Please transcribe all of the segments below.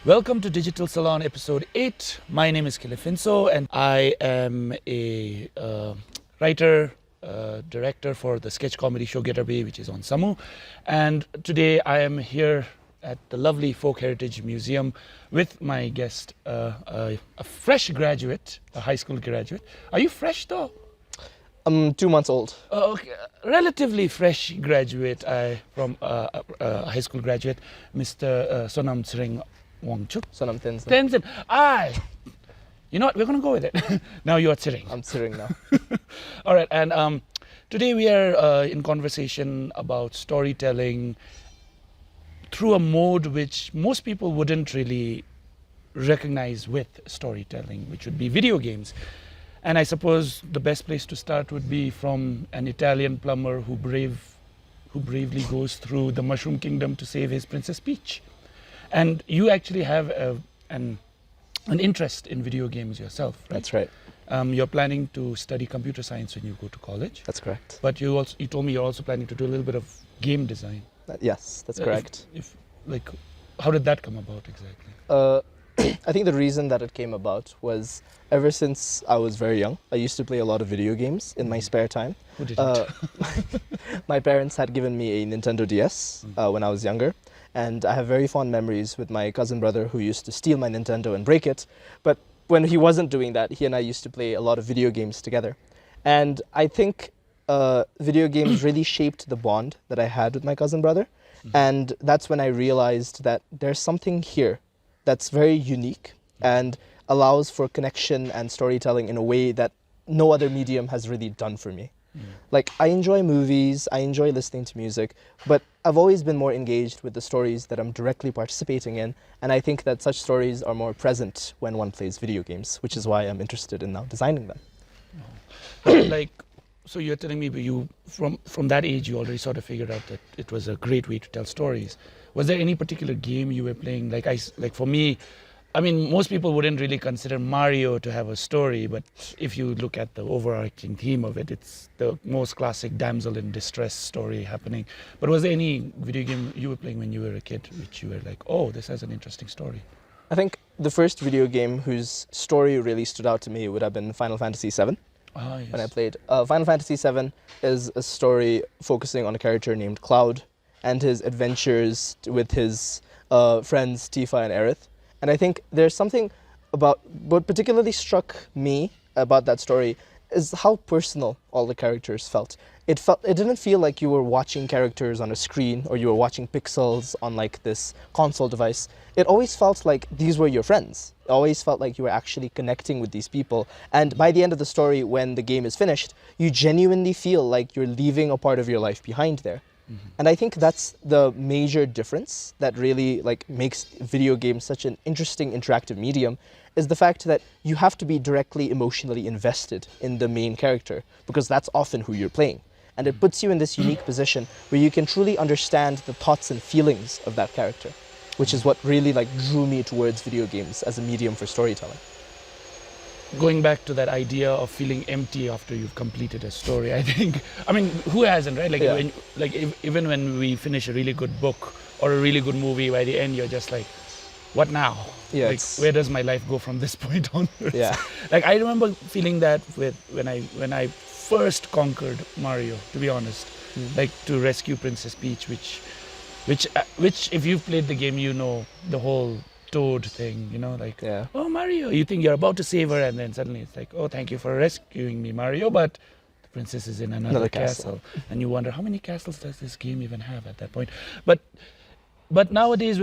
Welcome to Digital Salon episode 8. My name is Kinley Phyntso and I am a writer, director for the sketch comedy show Goedra Bey Yi, which is on Samuh. And today I am here at the lovely Folk Heritage Museum with my guest, a fresh graduate, a high school graduate. Are you fresh though? I'm 2 months old. Okay. Relatively fresh graduate from high school graduate, Mr. Sonam Tenzin Wangchuk. Sonam Tenzin. You know what? We're going to go with it. Now you are sitting. I'm sitting now. All right. And today we are in conversation about storytelling through a mode which most people wouldn't really recognize with storytelling, which would be video games. And I suppose the best place to start would be from an Italian plumber who bravely goes through the Mushroom Kingdom to save his Princess Peach. And you actually have an interest in video games yourself, right? That's right. You're planning to study computer science when you go to college. That's correct. But you told me you're also planning to do a little bit of game design. Yes, that's correct. How did that come about exactly? I think the reason that it came about was ever since I was very young, I used to play a lot of video games in my spare time. Who didn't? My parents had given me a Nintendo DS when I was younger, and I have very fond memories with my cousin brother who used to steal my Nintendo and break it. But when he wasn't doing that, he and I used to play a lot of video games together. And I think video games really shaped the bond that I had with my cousin brother. And that's when I realized that there's something here that's very unique and allows for connection and storytelling in a way that no other medium has really done for me. Like, I enjoy movies, I enjoy listening to music, but I've always been more engaged with the stories that I'm directly participating in, and I think that such stories are more present when one plays video games, which is why I'm interested in now designing them. So you're telling me you from that age you already sort of figured out that it was a great way to tell stories. Was there any particular game you were playing? Like for me, I mean, most people wouldn't really consider Mario to have a story, but if you look at the overarching theme of it, it's the most classic damsel in distress story happening. But was there any video game you were playing when you were a kid which you were like, oh, this has an interesting story? I think the first video game whose story really stood out to me would have been Final Fantasy VII. Yes. When I played. Final Fantasy VII is a story focusing on a character named Cloud and his adventures with his friends Tifa and Aerith. And I think there's something about what particularly struck me about that story is how personal all the characters felt. It didn't feel like you were watching characters on a screen or you were watching pixels on like this console device. It always felt like these were your friends. It always felt like you were actually connecting with these people. And by the end of the story, when the game is finished, you genuinely feel like you're leaving a part of your life behind there. And I think that's the major difference that really makes video games such an interesting interactive medium, is the fact that you have to be directly emotionally invested in the main character, because that's often who you're playing. And it puts you in this unique position where you can truly understand the thoughts and feelings of that character, which is what really drew me towards video games as a medium for storytelling. Going back to that idea of feeling empty after you've completed a story, I think, I mean, who hasn't, right? Even when we finish a really good book or a really good movie, by the end you're just like, what now? Yeah, where does my life go from this point onwards? Yeah. I remember feeling that when I first conquered Mario, to be honest, to rescue Princess Peach, which if you've played the game, you know the whole Toad thing, oh, Mario, you think you're about to save her, and then suddenly it's like, oh, thank you for rescuing me, Mario, but the princess is in another castle. And you wonder, how many castles does this game even have at that point? But nowadays,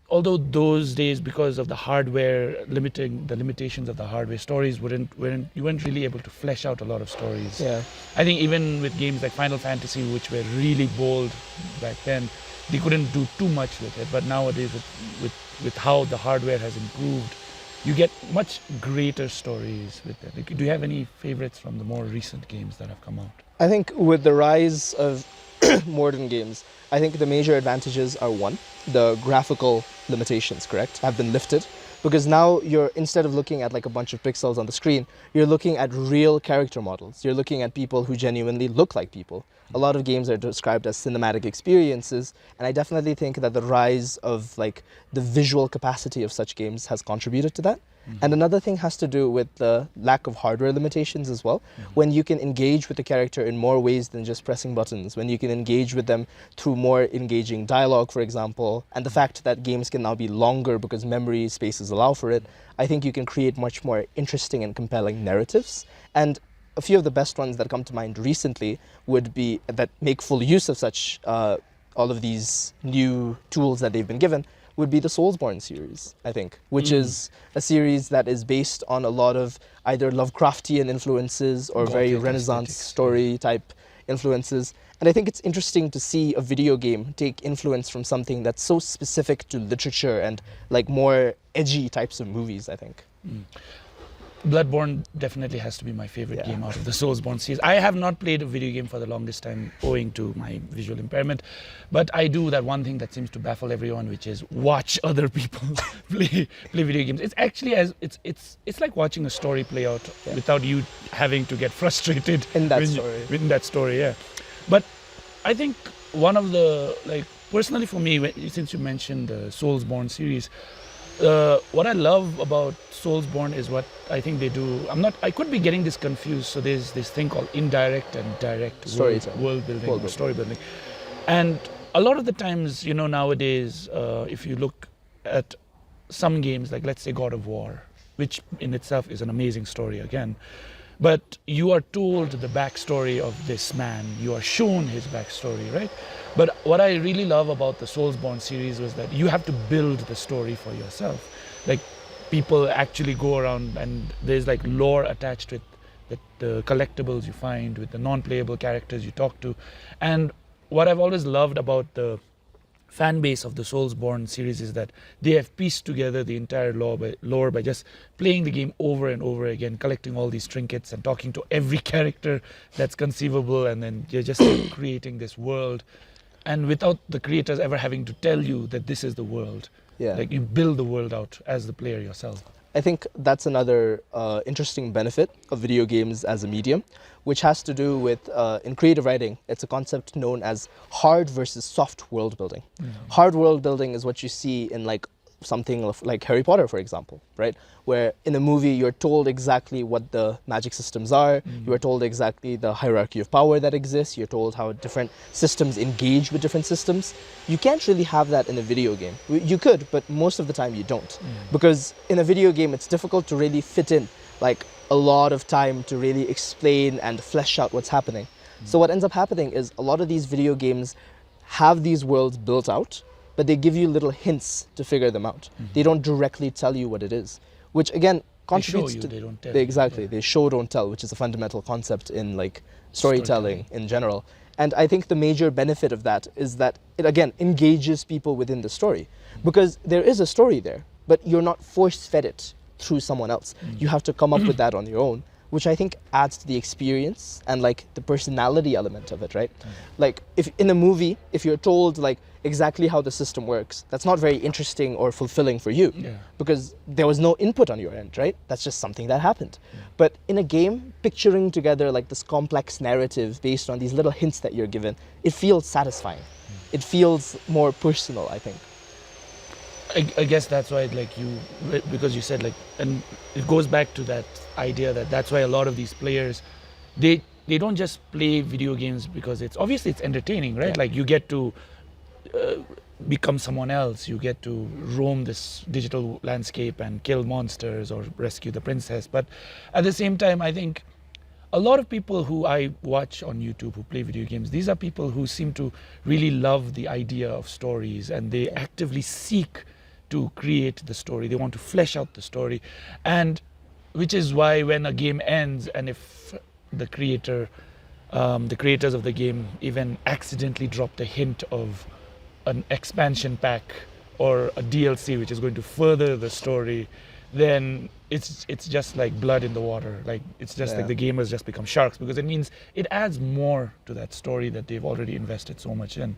although those days, because of the hardware, the limitations of the hardware, stories you weren't really able to flesh out a lot of stories. Yeah. I think even with games like Final Fantasy, which were really bold back then, they couldn't do too much with it. But nowadays, with how the hardware has improved, you get much greater stories with it. Do you have any favorites from the more recent games that have come out? I think with the rise of modern games, I think the major advantages are, one, the graphical limitations, correct, have been lifted. because now you're, instead of looking at like a bunch of pixels on the screen, you're looking at real character models. You're looking at people who genuinely look like people. A lot of games are described as cinematic experiences, and I definitely think that the rise of like the visual capacity of such games has contributed to that. And another thing has to do with the lack of hardware limitations as well. When you can engage with the character in more ways than just pressing buttons, when you can engage with them through more engaging dialogue, for example, and the fact that games can now be longer because memory spaces allow for it, I think you can create much more interesting and compelling narratives. And a few of the best ones that come to mind recently would be that make full use of such all of these new tools that they've been given, would be the Soulsborne series, I think, which is a series that is based on a lot of either Lovecraftian influences or very Renaissance story type influences. And I think it's interesting to see a video game take influence from something that's so specific to literature and like more edgy types of movies, I think. Bloodborne definitely has to be my favorite game out of the Soulsborne series. I have not played a video game for the longest time owing to my visual impairment, but I do that one thing that seems to baffle everyone, which is watch other people play video games. It's actually it's like watching a story play out without you having to get frustrated in that story. Yeah. But I think one of the, like, personally for me, since you mentioned the Soulsborne series, what I love about Soulsborne is what I think they do. I could be getting this confused. So there's this thing called indirect and direct world building, story building. And a lot of the times, you know, nowadays, if you look at some games, like let's say God of War, which in itself is an amazing story again, but you are told the backstory of this man. You are shown his backstory, right? But what I really love about the Soulsborne series was that you have to build the story for yourself. Like, people actually go around and there's like lore attached with the collectibles you find, with the non-playable characters you talk to. And what I've always loved about the fan base of the Soulsborne series is that they have pieced together the entire lore by just playing the game over and over again, collecting all these trinkets and talking to every character that's conceivable, and then you're just creating this world. And without the creators ever having to tell you that this is the world. Like, you build the world out as the player yourself. I think that's another interesting benefit of video games as a medium, which has to do with, in creative writing, it's a concept known as hard versus soft world building. Hard world building is what you see in like something like Harry Potter, for example, right? Where in a movie you're told exactly what the magic systems are, you are told exactly the hierarchy of power that exists, you're told how different systems engage with different systems. You can't really have that in a video game. You could, but most of the time you don't. Because in a video game it's difficult to really fit in like a lot of time to really explain and flesh out what's happening. So what ends up happening is a lot of these video games have these worlds built out, but they give you little hints to figure them out. They don't directly tell you what it is, which again contributes to... They don't tell. Exactly, they show, don't tell, which is a fundamental concept in like storytelling in general. And I think the major benefit of that is that it again engages people within the story, because there is a story there, but you're not force-fed it through someone else. You have to come up with that on your own, which I think adds to the experience and like the personality element of it, right? Like, if in a movie, if you're told like exactly how the system works, that's not very interesting or fulfilling for you, because there was no input on your end, right? That's just something that happened. But in a game, picturing together like this complex narrative based on these little hints that you're given, it feels satisfying. It feels more personal, I think. I guess that's why, like, because you said, like, and it goes back to that idea that's why a lot of these players, they don't just play video games because it's entertaining, right? Like, you get to become someone else, you get to roam this digital landscape and kill monsters or rescue the princess. But at the same time, I think a lot of people who I watch on YouTube who play video games, these are people who seem to really love the idea of stories, and they actively seek to create the story. They want to flesh out the story, and which is why when a game ends, and if the creators of the game even accidentally dropped a hint of an expansion pack or a DLC which is going to further the story, then it's just like blood in the water. Like, it's just like the gamers just become sharks, because it means it adds more to that story that they've already invested so much in.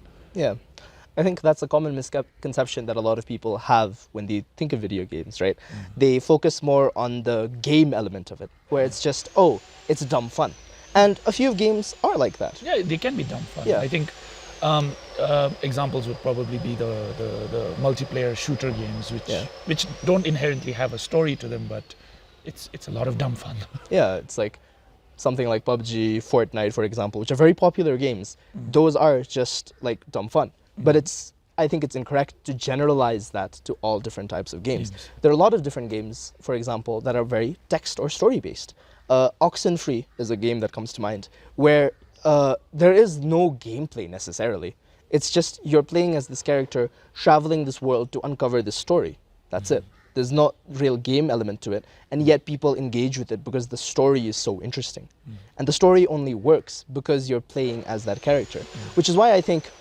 I think that's a common misconception that a lot of people have when they think of video games, right? They focus more on the game element of it, where it's just, oh, it's dumb fun. And a few games are like that. Yeah, they can be dumb fun. Yeah. I think examples would probably be the multiplayer shooter games, which don't inherently have a story to them, but it's a lot of dumb fun. Yeah, it's like something like PUBG, Fortnite, for example, which are very popular games. Those are just like dumb fun. But I think it's incorrect to generalize that to all different types of games. There are a lot of different games, for example, that are very text or story based. Oxenfree is a game that comes to mind where there is no gameplay necessarily. It's just you're playing as this character traveling this world to uncover this story. That's it. There's no real game element to it, and yet people engage with it because the story is so interesting. And the story only works because you're playing as that character, which is why I think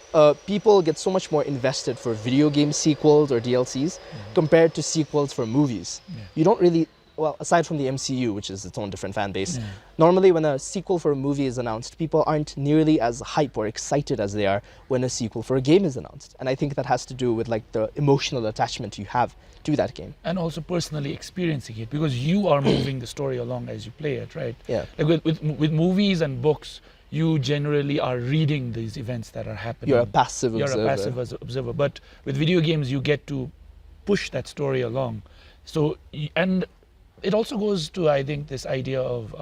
people get so much more invested for video game sequels or DLCs compared to sequels for movies. You don't really, well, aside from the MCU, which is its own different fan base, normally when a sequel for a movie is announced, people aren't nearly as hype or excited as they are when a sequel for a game is announced. And I think that has to do with like the emotional attachment you have to that game. And also personally experiencing it, because you are moving the story along as you play it, right? Yeah. Like with movies and books, you generally are reading these events that are happening. You're a passive observer. But with video games, you get to push that story along. So, and it also goes to, I think, this idea of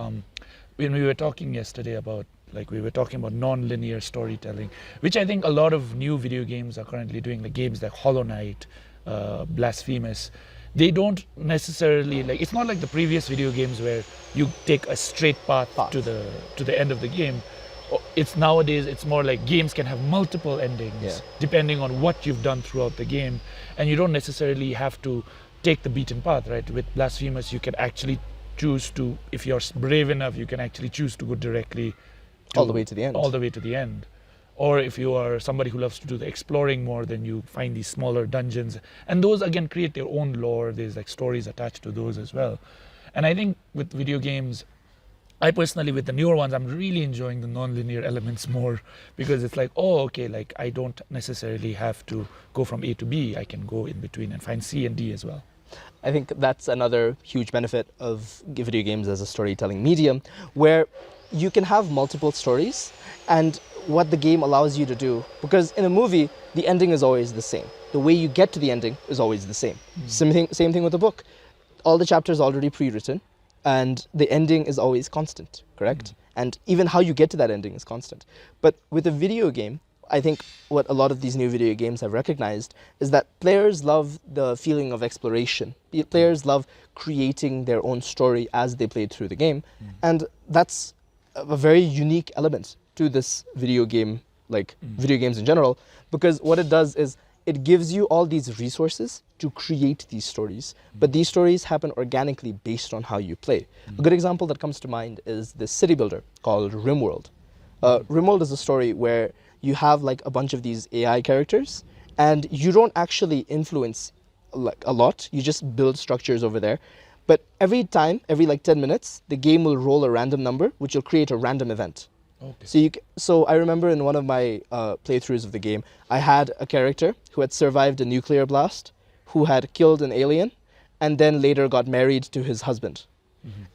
when we were talking yesterday about, like we were talking about non-linear storytelling, which I think a lot of new video games are currently doing, like games like Hollow Knight, Blasphemous. They don't necessarily, like, it's not like the previous video games where you take a straight path to the end of the game. It's nowadays, it's more like games can have multiple endings depending on what you've done throughout the game, and you don't necessarily have to take the beaten path, right? With Blasphemous, you can actually choose to, if you're brave enough, you can actually choose to go directly all the way to the end. All the way to the end. Or if you are somebody who loves to do the exploring more, then you find these smaller dungeons. And those, again, create their own lore. There's like stories attached to those as well. And I think with video games, I personally, with the newer ones, I'm really enjoying the non-linear elements more, because it's like, oh, okay, like I don't necessarily have to go from A to B. I can go in between and find C and D as well. I think that's another huge benefit of video games as a storytelling medium, where you can have multiple stories, and what the game allows you to do, because in a movie, the ending is always the same. The way you get to the ending is always the same. Same thing with a book. All the chapters are already pre-written, and the ending is always constant, correct? And even how you get to that ending is constant. But with a video game, I think what a lot of these new video games have recognized is that players love the feeling of exploration. Players love creating their own story as they play through the game. And that's a very unique element to this video game, like video games in general, because what it does is it gives you all these resources to create these stories, but these stories happen organically based on how you play. A good example that comes to mind is this city builder called RimWorld. RimWorld is a story where you have like a bunch of these AI characters, and you don't actually influence like a lot. You just build structures over there. But every time, every like 10 minutes, the game will roll a random number, which will create a random event. Okay. So I remember in one of my playthroughs of the game, I had a character who had survived a nuclear blast, who had killed an alien, and then later got married to his husband.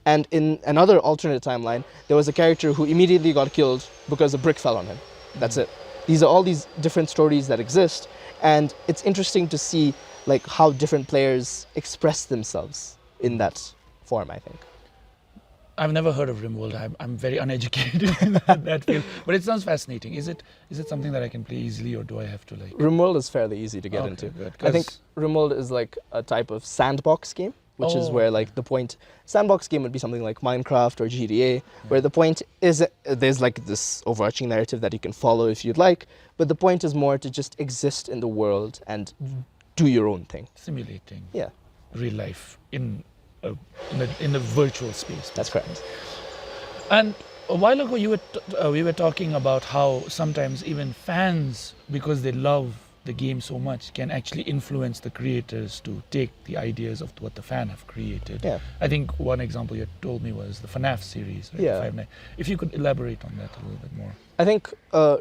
And in another alternate timeline, there was a character who immediately got killed because a brick fell on him. That's it. These are all these different stories that exist, and it's interesting to see like how different players express themselves in that form, I think. I've never heard of RimWorld. I'm very uneducated in that field, but it sounds fascinating. Is it something that I can play easily, or do I have to like? RimWorld is fairly easy to get into. Good, I think RimWorld is like a type of sandbox game, which is where like the point, sandbox game would be something like Minecraft or GTA, where the point is there's like this overarching narrative that you can follow if you'd like, but the point is more to just exist in the world and do your own thing. Simulating. Yeah. Real life in a virtual space. That's correct. And a while ago, we were talking about how sometimes even fans, because they love the game so much, can actually influence the creators to take the ideas of what the fan have created. Yeah. I think one example you told me was the FNAF series, right? Yeah. If you could elaborate on that a little bit more. I think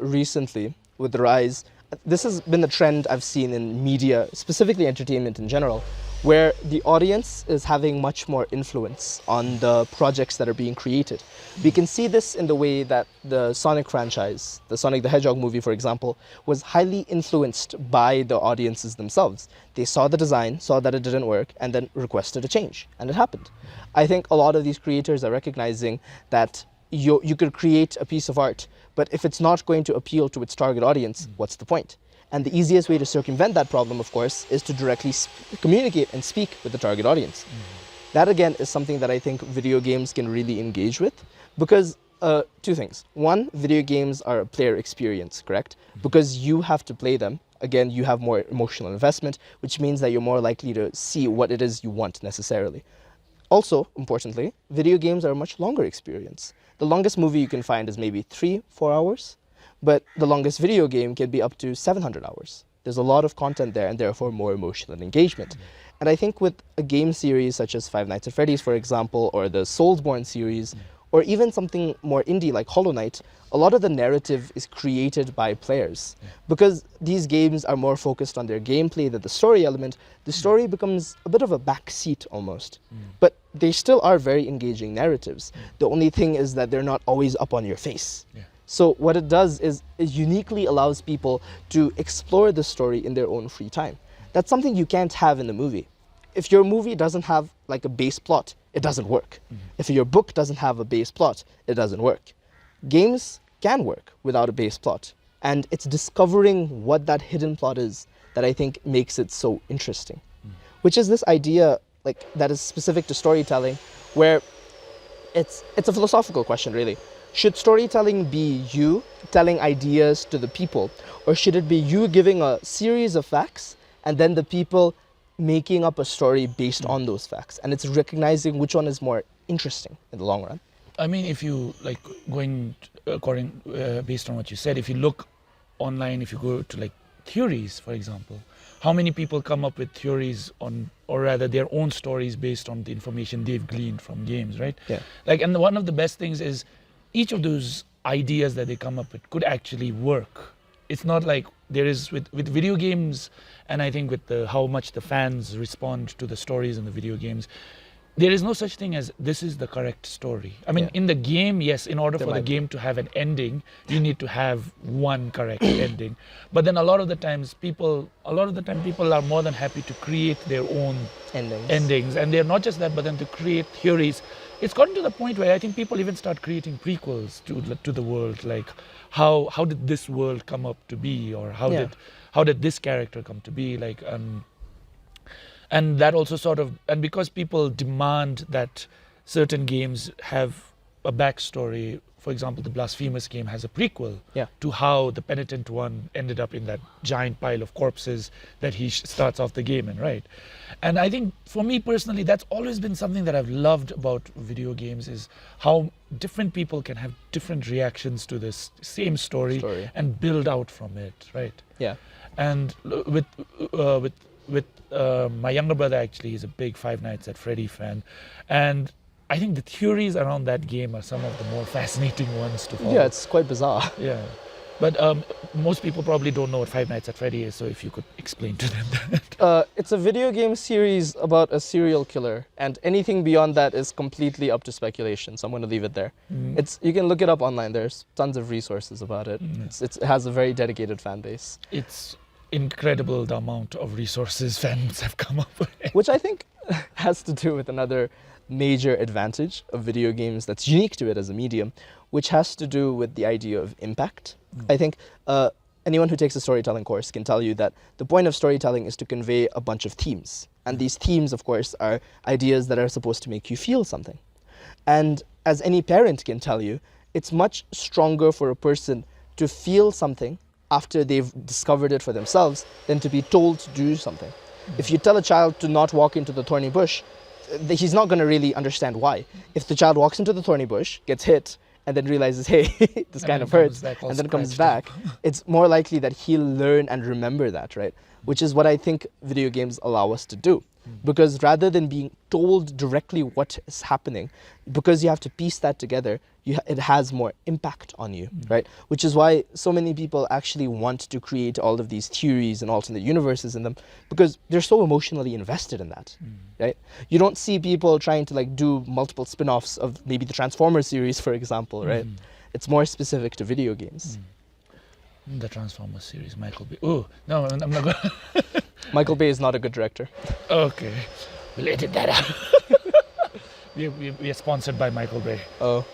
recently, with the rise, this has been the trend I've seen in media, specifically entertainment in general, where the audience is having much more influence on the projects that are being created. We can see this in the way that the Sonic franchise, the Sonic the Hedgehog movie, for example, was highly influenced by the audiences themselves. They saw the design, saw that it didn't work, and then requested a change, and it happened. I think a lot of these creators are recognizing that you could create a piece of art, but if it's not going to appeal to its target audience, what's the point? And the easiest way to circumvent that problem, of course, is to directly communicate and speak with the target audience. That, again, is something that I think video games can really engage with, because two things. One, video games are a player experience, correct? Because you have to play them. Again, you have more emotional investment, which means that you're more likely to see what it is you want necessarily. Also, importantly, video games are a much longer experience. The longest movie you can find is maybe 3-4 hours. But the longest video game can be up to 700 hours. There's a lot of content there and therefore more emotional engagement. And I think with a game series such as Five Nights at Freddy's, for example, or the Soulsborne series, or even something more indie like Hollow Knight, a lot of the narrative is created by players. Because these games are more focused on their gameplay than the story element, the story becomes a bit of a backseat almost. But they still are very engaging narratives. The only thing is that they're not always up on your face. So what it does is it uniquely allows people to explore the story in their own free time. That's something you can't have in the movie. If your movie doesn't have like a base plot, it doesn't work. If your book doesn't have a base plot, it doesn't work. Games can work without a base plot. And it's discovering what that hidden plot is that I think makes it so interesting. Which is this idea like that is specific to storytelling, where it's a philosophical question, really. Should storytelling be you telling ideas to the people, or should it be you giving a series of facts and then the people making up a story based on those facts? And it's recognizing which one is more interesting in the long run. I mean, if you like going according based on what you said, if you look online, if you go to like theories, for example, how many people come up with theories on, or rather their own stories based on the information they've gleaned from games, right? Yeah. Like, and one of the best things is each of those ideas that they come up with could actually work. It's not like there is with video games, and I think with how much the fans respond to the stories in the video games, there is no such thing as this is the correct story. I mean, in the game, yes, in order for the game to have an ending, you need to have one correct ending. But then a lot of the time people are more than happy to create their own endings. And they're not just that, but then to create theories. It's gotten to the point where I think people even start creating prequels to the world, like how did this world come up to be, or how did this character come to be, like and that also sort of, and because people demand that certain games have a backstory. For example, the Blasphemous game has a prequel to how the penitent one ended up in that giant pile of corpses that he starts off the game in, right? And I think for me personally, that's always been something that I've loved about video games, is how different people can have different reactions to this same story. And build out from it, right? Yeah. And with my younger brother, actually, he's a big Five Nights at Freddy fan, and I think the theories around that game are some of the more fascinating ones to follow. Yeah, it's quite bizarre. Yeah. But most people probably don't know what Five Nights at Freddy is, so if you could explain to them that. It's a video game series about a serial killer, and anything beyond that is completely up to speculation, so I'm going to leave it there. You can look it up online. There's tons of resources about it. It has a very dedicated fan base. It's incredible the amount of resources fans have come up with. Which I think has to do with another major advantage of video games that's unique to it as a medium, which has to do with the idea of impact. I think anyone who takes a storytelling course can tell you that the point of storytelling is to convey a bunch of themes. And these themes, of course, are ideas that are supposed to make you feel something. And as any parent can tell you, it's much stronger for a person to feel something after they've discovered it for themselves than to be told to do something. If you tell a child to not walk into the thorny bush, he's not going to really understand why. If the child walks into the thorny bush, gets hit, and then realizes, hey, this kind of hurts, and then comes back, it's more likely that he'll learn and remember that, right? Which is what I think video games allow us to do. Because rather than being told directly what is happening, because you have to piece that together, it has more impact on you, right? Which is why so many people actually want to create all of these theories and alternate universes in them, because they're so emotionally invested in that, right? You don't see people trying to like do multiple spin-offs of maybe the Transformers series, for example, right? It's more specific to video games. The Transformers series, Michael Bay. Oh, no, I'm not going to. Michael Bay is not a good director. Okay. We'll edit that out. we are sponsored by Michael Bay. Oh.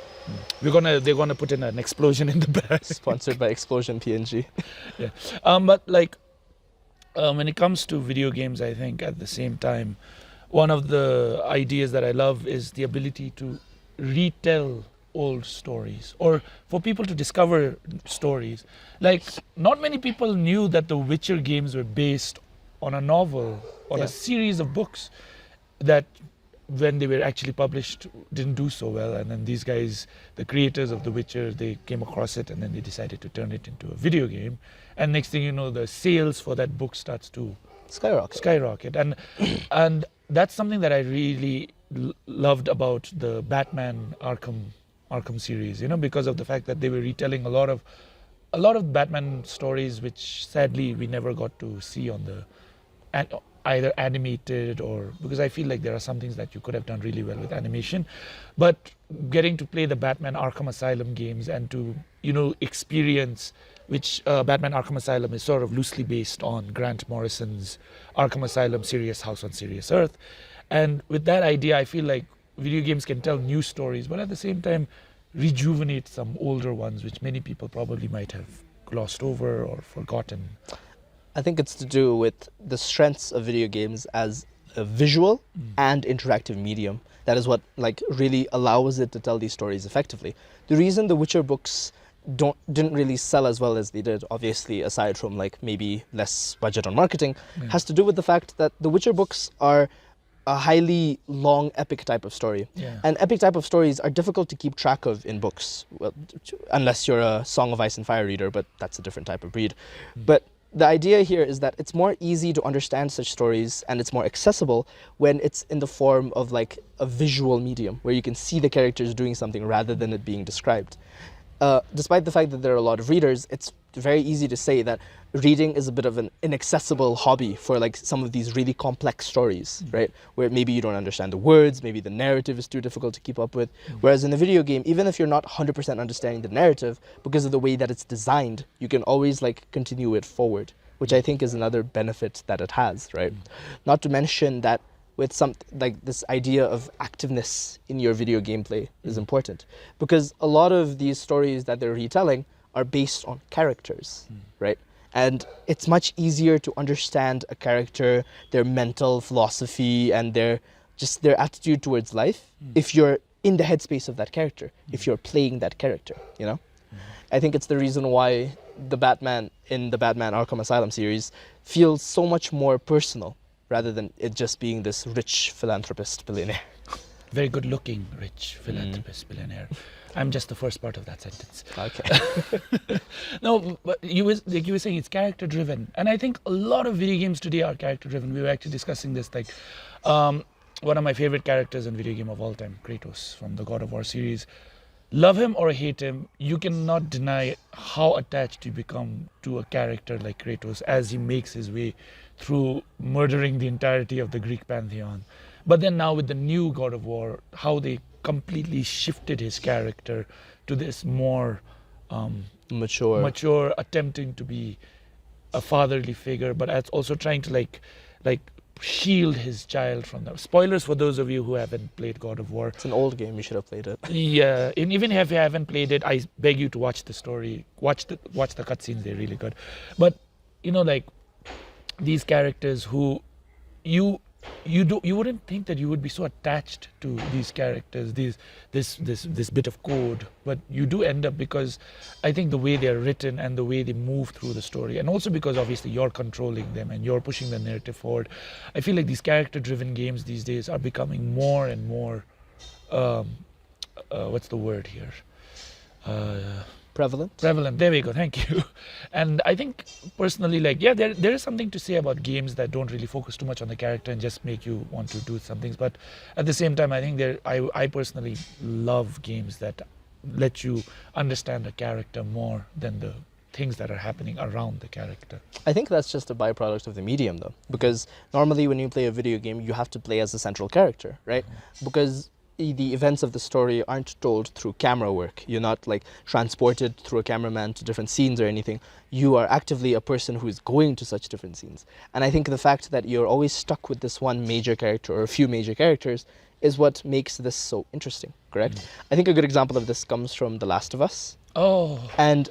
They're gonna put in an explosion in the back. Sponsored by Explosion PNG. Yeah. But like when it comes to video games, I think at the same time, one of the ideas that I love is the ability to retell old stories, or for people to discover stories. Like, not many people knew that the Witcher games were based on a novel or a series of books that, when they were actually published, didn't do so well, and then these guys, the creators of The Witcher, they came across it and then they decided to turn it into a video game, and next thing you know, the sales for that book starts to skyrocket. And that's something that I really loved about the Batman Arkham series, because of the fact that they were retelling a lot of Batman stories, which sadly we never got to see on the either animated, or because I feel like there are some things that you could have done really well with animation, but getting to play the Batman Arkham Asylum games and to experience, which Batman Arkham Asylum is sort of loosely based on Grant Morrison's Arkham Asylum, Serious House on Serious Earth, and with that idea I feel like video games can tell new stories, but at the same time rejuvenate some older ones which many people probably might have glossed over or forgotten. I think it's to do with the strengths of video games as a visual and interactive medium. That is what really allows it to tell these stories effectively. The reason the Witcher books didn't really sell as well as they did, obviously aside from maybe less budget on marketing, has to do with the fact that the Witcher books are a highly long epic type of story. And epic type of stories are difficult to keep track of in books, unless you're a Song of Ice and Fire reader, but that's a different type of breed. But the idea here is that it's more easy to understand such stories, and it's more accessible when it's in the form of a visual medium where you can see the characters doing something rather than it being described. Despite the fact that there are a lot of readers, it's very easy to say that reading is a bit of an inaccessible hobby for some of these really complex stories, right? Where maybe you don't understand the words, maybe the narrative is too difficult to keep up with. Whereas in a video game, even if you're not 100% understanding the narrative, because of the way that it's designed, you can always continue it forward, which I think is another benefit that it has, right? Not to mention that with this idea of activeness in your video gameplay is important, because a lot of these stories that they're retelling are based on characters, right? And it's much easier to understand a character, their mental philosophy, and their attitude towards life if you're in the headspace of that character, if you're playing that character, I think it's the reason why the Batman in the Batman Arkham Asylum series feels so much more personal, rather than it just being this rich philanthropist billionaire. Very good looking rich philanthropist billionaire. I'm just the first part of that sentence. Okay. No, but you were saying it's character driven, and I think a lot of video games today are character driven. We were actually discussing this, one of my favorite characters in video game of all time, Kratos from the God of War series. Love him or hate him, you cannot deny how attached you become to a character like Kratos as he makes his way through murdering the entirety of the Greek pantheon. But then now with the new God of War, how they completely shifted his character to this more mature, attempting to be a fatherly figure, but also trying to shield his child from them. Spoilers for those of you who haven't played God of War. It's an old game, you should have played it. Yeah, and even if you haven't played it, I beg you to watch the story, watch the cutscenes, they're really good. But these characters who you wouldn't think that you would be so attached to these characters, this bit of code, but you do end up, because I think the way they're written and the way they move through the story, and also because obviously you're controlling them and you're pushing the narrative forward. I feel like these character-driven games these days are becoming more and more, what's the word here? Prevalent. There we go. Thank you. And I think personally, there is something to say about games that don't really focus too much on the character and just make you want to do some things. But at the same time, I think I personally love games that let you understand the character more than the things that are happening around the character. I think that's just a byproduct of the medium, though, because normally when you play a video game, you have to play as a central character, right? Because the events of the story aren't told through camera work. You're not like transported through a cameraman to different scenes or anything. You are actively a person who is going to such different scenes. And I think the fact that you're always stuck with this one major character or a few major characters is what makes this so interesting, correct? I think a good example of this comes from The Last of Us. Oh. And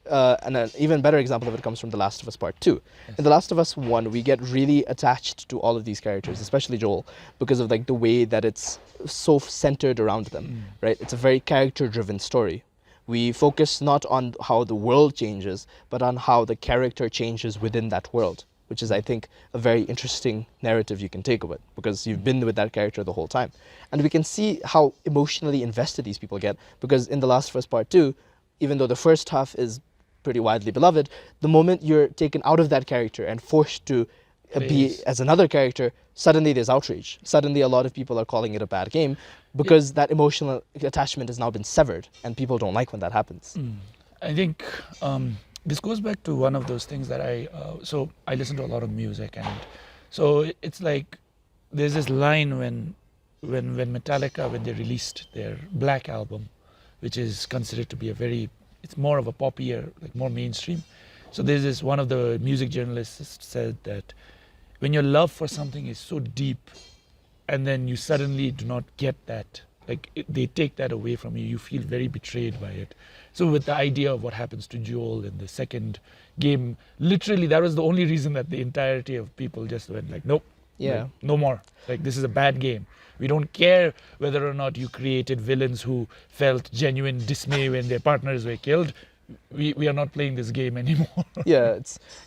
and an even better example of it comes from The Last of Us Part 2. Yes. In The Last of Us 1, we get really attached to all of these characters, especially Joel, because of like the way that it's so centered around them, right? It's a very character-driven story. We focus not on how the world changes, but on how the character changes within that world, which is, I think, a very interesting narrative you can take of it, because you've been with that character the whole time. And we can see how emotionally invested these people get, because in The Last of Us Part 2, even though the first half is pretty widely beloved, the moment you're taken out of that character and forced to be as another character, suddenly there's outrage. Suddenly a lot of people are calling it a bad game because that emotional attachment has now been severed, and people don't like when that happens. I think this goes back to one of those things that so I listen to a lot of music, and so it's like there's this line when Metallica, when they released their Black album, which is considered to be it's more of a poppier, like more mainstream. So there's this, one of the music journalists said that when your love for something is so deep and then you suddenly do not get that, like they take that away from you, you feel very betrayed by it. So with the idea of what happens to Joel in the second game, literally that was the only reason that the entirety of people just went like, nope, like, no more. Like, this is a bad game. We don't care whether or not you created villains who felt genuine dismay when their partners were killed. We are not playing this game anymore. Yeah,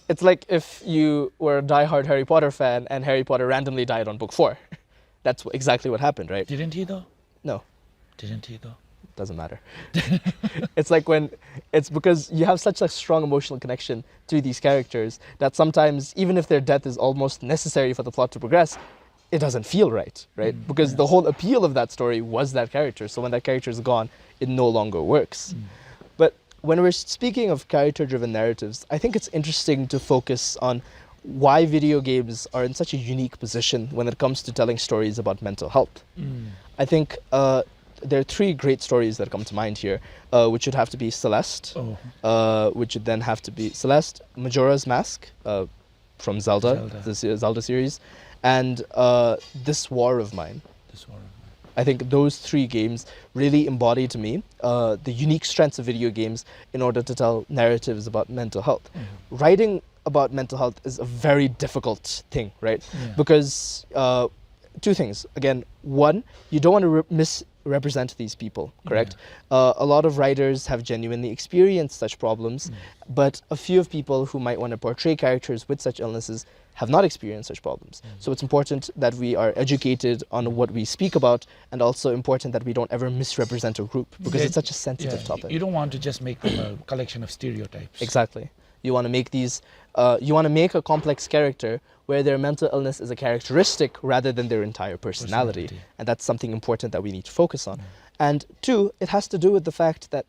it's like if you were a diehard Harry Potter fan and Harry Potter randomly died on book 4. That's exactly what happened, right? Didn't he though? No. Didn't he though? Doesn't matter. It's like it's because you have such a strong emotional connection to these characters that sometimes, even if their death is almost necessary for the plot to progress, it doesn't feel right? Because the whole appeal of that story was that character. So when that character is gone, it no longer works. But when we're speaking of character-driven narratives, I think it's interesting to focus on why video games are in such a unique position when it comes to telling stories about mental health. I think there are 3 great stories that come to mind here, which would have to be Celeste, which would then have to be Celeste, Majora's Mask from Zelda, the Zelda series, and This War of Mine. I think those 3 games really embody to me the unique strengths of video games in order to tell narratives about mental health. Writing about mental health is a very difficult thing, right? Because 2 things. Again, one, you don't want to misrepresent these people, correct? A lot of writers have genuinely experienced such problems, but a few of people who might want to portray characters with such illnesses have not experienced such problems. So it's important that we are educated on what we speak about, and also important that we don't ever misrepresent a group, because it's such a sensitive topic. You don't want to just make them a collection of stereotypes. Exactly. You want to make these, you want to make a complex character where their mental illness is a characteristic rather than their entire personality. And that's something important that we need to focus on. And 2, it has to do with the fact that,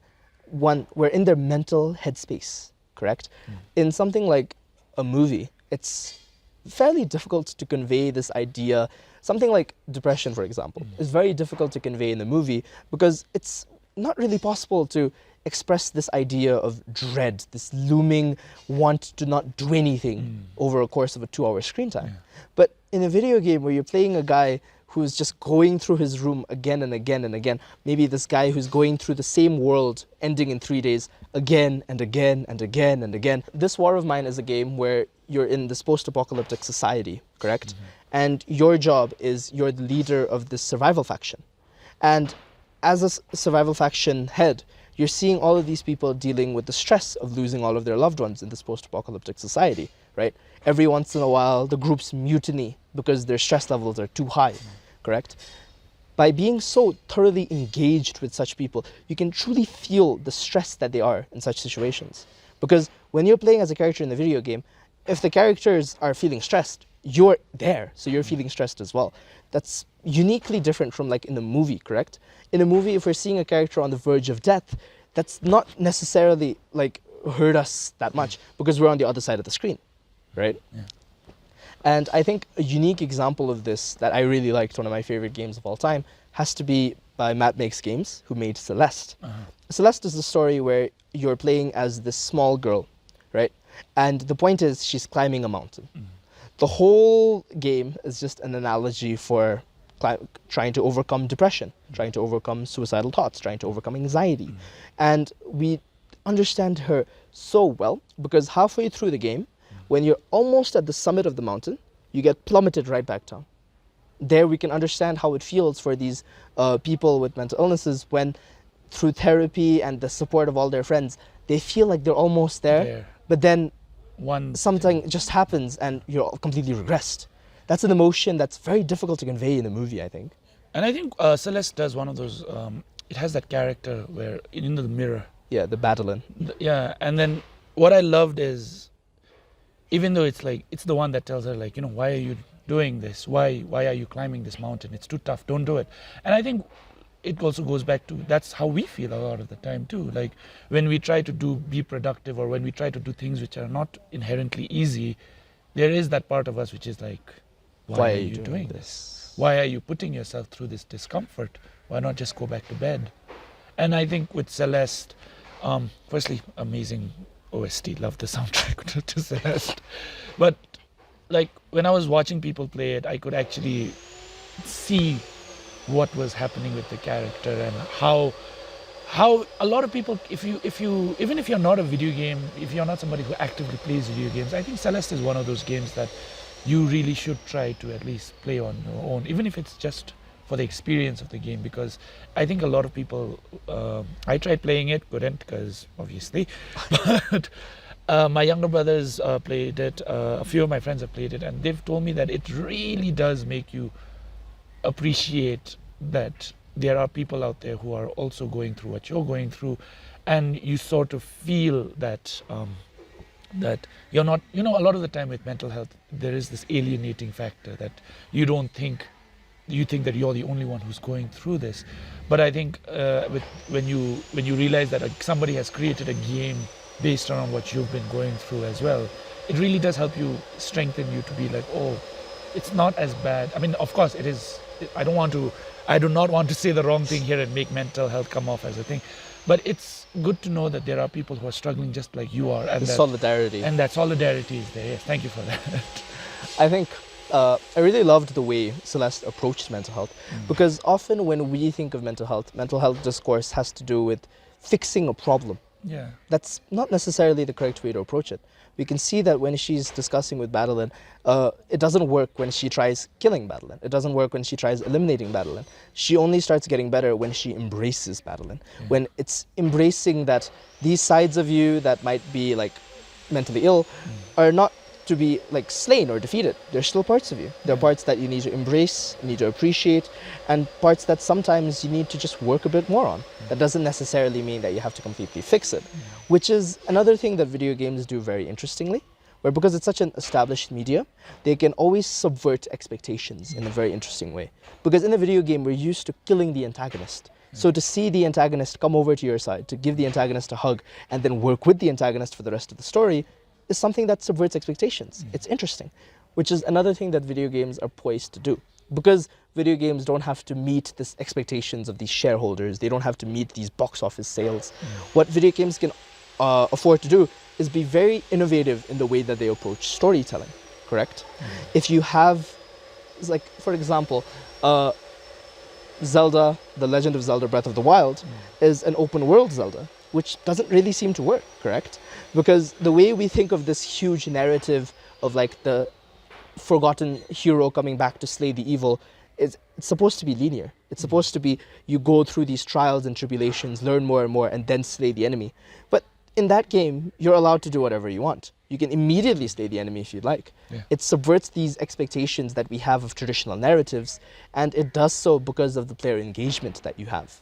1, we're in their mental headspace, correct? In something like a movie, it's fairly difficult to convey this idea. Something like depression, for example, is very difficult to convey in the movie because it's not really possible to express this idea of dread, this looming want to not do anything over a course of a 2-hour screen time. But in a video game where you're playing a guy who's just going through his room again and again and again, maybe this guy who's going through the same world ending in 3 days again and again and again and again. This War of Mine is a game where you're in this post-apocalyptic society, correct? And your job is you're the leader of this survival faction. And as a survival faction head, you're seeing all of these people dealing with the stress of losing all of their loved ones in this post-apocalyptic society, right? Every once in a while, the groups mutiny because their stress levels are too high, correct? By being so thoroughly engaged with such people, you can truly feel the stress that they are in such situations. Because when you're playing as a character in the video game, if the characters are feeling stressed, you're there, so you're feeling stressed as well. That's uniquely different from like in a movie, correct? In a movie, if we're seeing a character on the verge of death, that's not necessarily like hurt us that much because we're on the other side of the screen, right? Yeah. And I think a unique example of this that I really liked, one of my favorite games of all time, has to be by Matt Makes Games, who made Celeste. Celeste is the story where you're playing as this small girl, right? And the point is she's climbing a mountain. The whole game is just an analogy for trying to overcome depression, trying to overcome suicidal thoughts, trying to overcome anxiety. And we understand her so well because halfway through the game, when you're almost at the summit of the mountain, you get plummeted right back down. There we can understand how it feels for these people with mental illnesses when through therapy and the support of all their friends, they feel like they're almost there. But then something just happens and you're completely regressed. That's an emotion that's very difficult to convey in a movie, I think. And I think Celeste does one of those, it has that character where in the mirror. Yeah, the Battlein. Yeah, and then what I loved is, even though it's like, it's the one that tells her like, why are you doing this? Why are you climbing this mountain? It's too tough, don't do it. And I think it also goes back to, that's how we feel a lot of the time too. Like when we try to be productive or when we try to do things which are not inherently easy, there is that part of us which is like, why are you doing this? Why are you putting yourself through this discomfort? Why not just go back to bed? And I think with Celeste, firstly, amazing OST, love the soundtrack to Celeste. But like when I was watching people play it, I could actually see what was happening with the character and how a lot of people, if you even if you're not a video game, if you're not somebody who actively plays video games, I think Celeste is one of those games that you really should try to at least play on your own, even if it's just for the experience of the game, because I think a lot of people, I tried playing it, couldn't, because obviously, but my younger brothers played it, a few of my friends have played it, and they've told me that it really does make you appreciate that there are people out there who are also going through what you're going through, and you sort of feel that that you're not, a lot of the time with mental health, there is this alienating factor that you think that you're the only one who's going through this. But I think when you realize that somebody has created a game based around what you've been going through as well, it really does help you, strengthen you to be like, oh, it's not as bad. I mean, of course it is. I do not want to say the wrong thing here and make mental health come off as a thing, but it's good to know that there are people who are struggling just like you are, and that solidarity is there. Yes, thank you for that. I think I really loved the way Celeste approached mental health, because often when we think of mental health discourse has to do with fixing a problem. Yeah. That's not necessarily the correct way to approach it. We can see that when she's discussing with Battlein, it doesn't work when she tries killing Battlein. It doesn't work when she tries eliminating Battlein. She only starts getting better when she embraces Battlein. Yeah. When it's embracing that these sides of you that might be like mentally ill are not to be like slain or defeated. They're still parts of you. They're parts that you need to embrace, you need to appreciate, and parts that sometimes you need to just work a bit more on. That doesn't necessarily mean that you have to completely fix it, which is another thing that video games do very interestingly, where because it's such an established media, they can always subvert expectations in a very interesting way. Because in a video game, we're used to killing the antagonist. So to see the antagonist come over to your side, to give the antagonist a hug, and then work with the antagonist for the rest of the story, is something that subverts expectations. It's interesting, which is another thing that video games are poised to do. Because video games don't have to meet the expectations of these shareholders, they don't have to meet these box office sales. What video games can afford to do is be very innovative in the way that they approach storytelling, correct? If you have, like, for example, Zelda, The Legend of Zelda Breath of the Wild is an open world Zelda, which doesn't really seem to work, correct? Because the way we think of this huge narrative of like the forgotten hero coming back to slay the evil, it's supposed to be linear. It's supposed to be you go through these trials and tribulations, learn more and more, and then slay the enemy. But in that game, you're allowed to do whatever you want. You can immediately slay the enemy if you'd like. Yeah. It subverts these expectations that we have of traditional narratives, and it does so because of the player engagement that you have.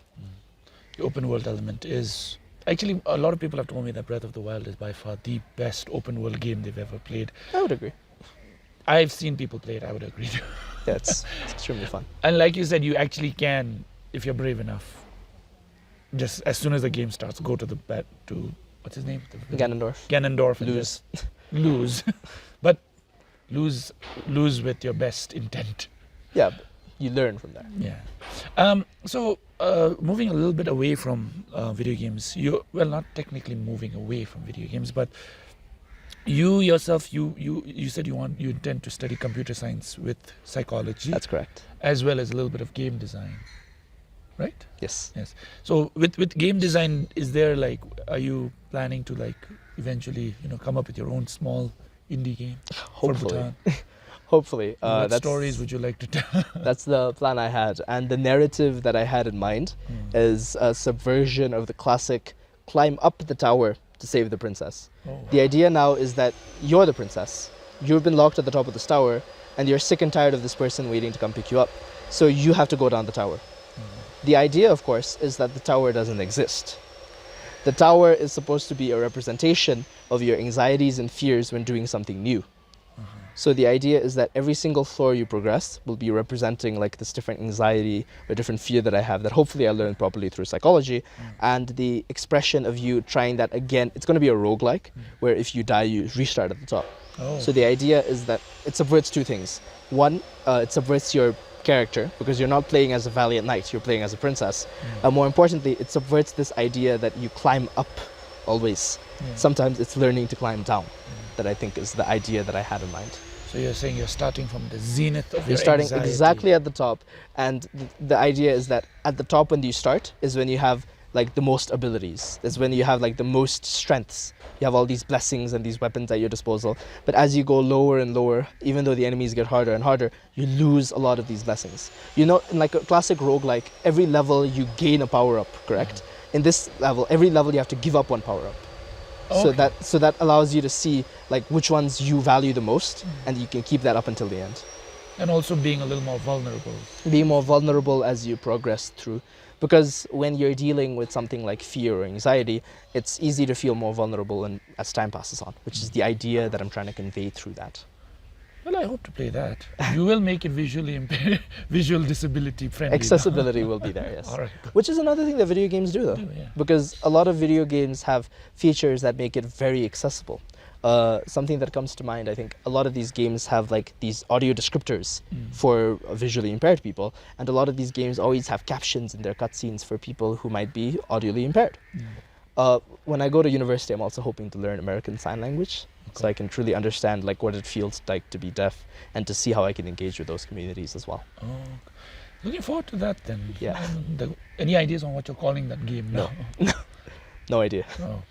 The open world element is... Actually, a lot of people have told me that Breath of the Wild is by far the best open world game they've ever played. I would agree. I've seen people play it. I would agree. Yeah, it's extremely fun. And like you said, you actually can, if you're brave enough, just as soon as the game starts, go to the bat to what's his name? Ganondorf. Ganondorf. And Lose. just lose, but lose with your best intent. Yeah, but you learn from there. Yeah. So moving a little bit away from video games, not technically moving away from video games, but you yourself, you said you intend to study computer science with psychology. That's correct. As well as a little bit of game design, right? Yes. Yes. So with game design, are you planning to eventually come up with your own small indie game? Hopefully. For Bhutan? Hopefully. What stories would you like to tell? That's the plan I had, and the narrative that I had in mind is a subversion of the classic climb up the tower to save the princess. Oh. The idea now is that you're the princess. You've been locked at the top of this tower, and you're sick and tired of this person waiting to come pick you up. So you have to go down the tower. The idea, of course, is that the tower doesn't exist. The tower is supposed to be a representation of your anxieties and fears when doing something new. So the idea is that every single floor you progress will be representing this different anxiety or different fear that I have that hopefully I learned properly through psychology. And the expression of you trying that again, it's going to be a roguelike where if you die, you restart at the top. Oh. So the idea is that it subverts two things. One, it subverts your character because you're not playing as a valiant knight, you're playing as a princess. More importantly, it subverts this idea that you climb up always. Sometimes it's learning to climb down. That I think is the idea that I had in mind. So you're saying you're starting from the zenith of You're your starting anxiety. exactly at the top, and the idea is that at the top when you start is when you have the most abilities. It's when you have the most strengths. You have all these blessings and these weapons at your disposal. But as you go lower and lower, even though the enemies get harder and harder, you lose a lot of these blessings. In a classic roguelike, every level you gain a power up, correct? In this level, every level you have to give up one power up. Okay. So that allows you to see which ones you value the most, and you can keep that up until the end. And also being a little more vulnerable. Being more vulnerable as you progress through, because when you're dealing with something like fear or anxiety, it's easy to feel more vulnerable and as time passes on, which is the idea that I'm trying to convey through that. Well, I hope to play that. You will make it visually impaired, visual disability friendly. Accessibility will be there, yes. All right. Which is another thing that video games do, though. Yeah. Because a lot of video games have features that make it very accessible. Something that comes to mind, I think, a lot of these games have these audio descriptors for visually impaired people, and a lot of these games always have captions in their cutscenes for people who might be audibly impaired. When I go to university, I'm also hoping to learn American Sign Language, so I can truly understand what it feels like to be deaf, and to see how I can engage with those communities as well. Oh, looking forward to that then. Yeah. Any ideas on what you're calling that game now? No idea. Oh,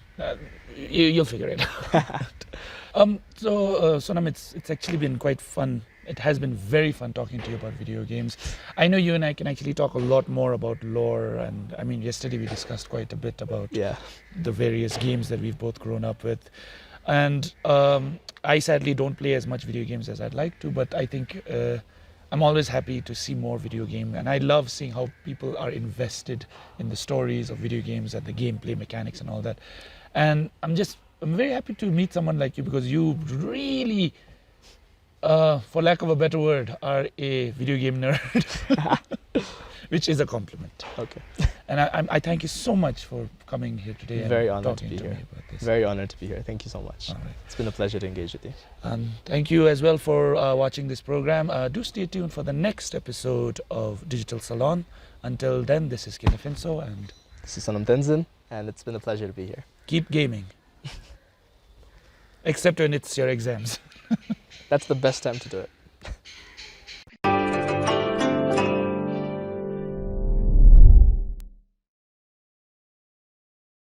you'll figure it out. So Sonam, it's actually been quite fun. It has been very fun talking to you about video games. I know you and I can actually talk a lot more about lore, and I mean, yesterday we discussed quite a bit about the various games that we've both grown up with. And I sadly don't play as much video games as I'd like to, but I think I'm always happy to see more video game, and I love seeing how people are invested in the stories of video games and the gameplay mechanics and all that. And I'm very happy to meet someone like you, because you really, for lack of a better word, are a video game nerd, which is a compliment. Okay. And I thank you so much for coming here today. Very and honored to talking be to here. me about this. Very honored to be here. Thank you so much. All right. It's been a pleasure to engage with you. And thank you as well for watching this program. Do stay tuned for the next episode of Digital Salon. Until then, this is Kinley Phyntso, and This is Sonam Tenzin, and it's been a pleasure to be here. keep gaming. Except when it's your exams. That's the best time to do it.